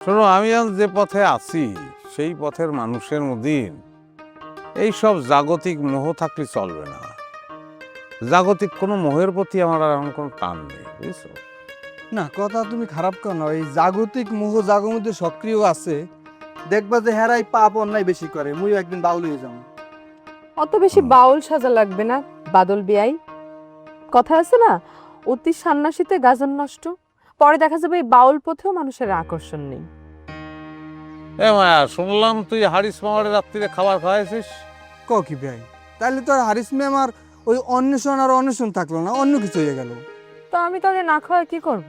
শোনো, আমি আজ যে পথে আছি সেই পথের মানুষের মধ্যে এই সব জাগতিক মোহ থাকলে চলবে না। জাগতিক কোনো মোহের প্রতি আমার আর এমন কোনো টান নেই, বুঝছো? না, কথা তুমি খারাপ কেন? এই জাগতিক মোহ জাগর মধ্যে সক্রিয় আছে। দেখবা যে হেরাই পাপ অন্যায় বেশি করে। মুই একদিন বাউল হয়ে যাবো। অত বেশি বাউল সাজা লাগবে না বাদল বিয়াই। কথা আছে না, অতি সন্ন্যাসীতে গাজন নষ্ট। পরে দেখা যাবে এই বাউল পথেও মানুষের আকর্ষণ নেই। এ মায়া, শুনলাম তুই হারিস মামারের রাত্রিরে খাবার খাওয়াইছিস। ক কি ভাই? তাইলে তো আর হারিস ম্যাম আর ওই অন্বেষণ আর অন্বেষণ থাকলো না, অন্য কিছু হয়ে গেল। তো আমি তাহলে না খাওয়া কি করব?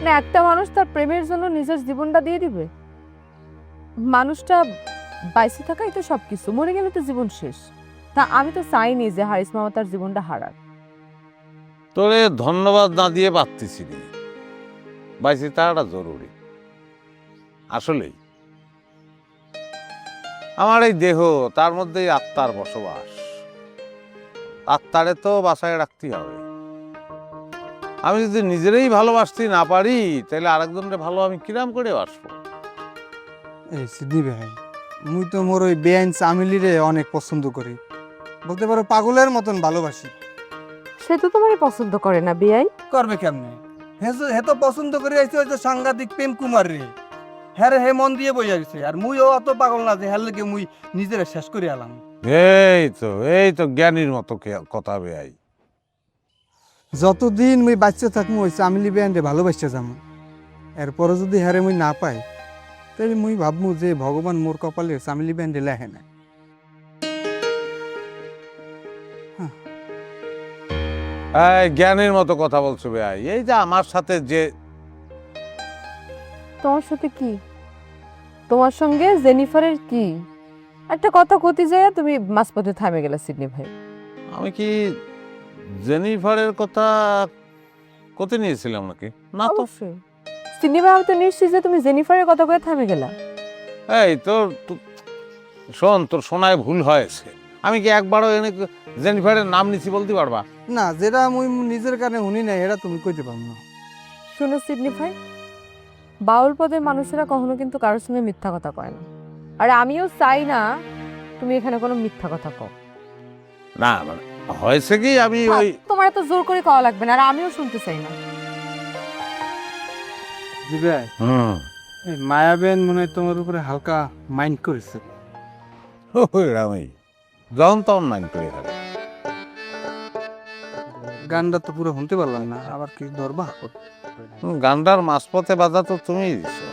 না একটা মানুষ তার প্রেমের জন্য নিজের জীবনটা দিয়ে দিবে? মানুষটা বাইসে থাকাই তো সবকিছু, মরে গেলে তো জীবন শেষ। তা আমি তো চাইনি যে হারিস মামা তার জীবনটা হারাক। তোরে ধন্যবাদ না দিয়ে পারতেছি নি, বাইসে থাকাটা জরুরি। আসলেই আমার এই দেহ, তার মধ্যেই আত্মার বসবাস। আত্মারে তো বাসায় রাখতে হবে। আমি যদি নিজেরই ভালোবাসতে না পারি, তাহলে আরেকজনের ভালো আমি কিরাম করে বাসবো? এই সিদ্ধি ভাই, মুই তো মোর ওই বেআইন চামিলিরে অনেক পছন্দ করি। বলতে পারো পাগলের মতন ভালোবাসি। সে তো তোমারই পছন্দ করে না বিয়াই। করবে কেমনে? হে তো পছন্দ করে আইছে ওই যে সাংঘাতিক প্রেম কুমার রে। হ্যাঁ রে, হে মন দিয়ে বই গেছে। আর মুইও অত পাগল না যে হ্যার লেগে মুই নিজেরা শেষ করে আলাম। এই তো জ্ঞানীর মতো কথা বেয়াই। যতদিন মুই বাচ্চা থাকবো ওই চামিলি বেআইনরে ভালোবাসতে যাবো। এরপরে যদি হ্যারে মুই না পাই, তাহলে মুই ভাবমু যে ভগবান মোর কপালে চামিলি বেআইনরে লেখে না। এই জ্ঞানীর মতো কথা বলছো বেয়াই। এই যে আমার সাথে যে তোমার সাথে কি? তোমার সঙ্গে জেনিফারের কি? একটা কথা কতি যায় তুমি মাঝপথে থামে গেলে সিডনি ভাই। আমি কি জেনিফারের কথা কত নিয়েছিলাম নাকি? না তো। অবশ্যই সিডনি ভাই, আমি তো নিশ্চিত যে তুমি জেনিফারের কথা কয়ে থামে গেলা। এই শোন, তোর শোনায় ভুল হয়েছে। আমি কি একবারও এনে জেনিফারের নাম নিছি বলতে পারবা? না, যেটা মুই নিজের কানে শুনি না এটা তুমি কইতে পারো না। শুনো সিডনি ভাই, বাউল পদের মানুষেরা কখনো কিন্তু কারোর সঙ্গে মিথ্যা কথা কয় না। আর আমিও চাই না তুমি এখানে কোনো মিথ্যা কথা কও। না মানে হয়েছে কি, আমি ওই তোমার এত জোর করে কওয়া লাগবে না, আর আমিও শুনতে চাই না। জি ভাই, এই মায়াবেন মনে হয় তোমার উপরে হালকা মাইন্ড করেছে। রামি যখন তখন নাইন করে থাকে। গানটা তো পুরো শুনতে পারলাম না, আবার কি ধরবা? গান্ডার মাঝপথে বাধা তো তুমিই দিছো।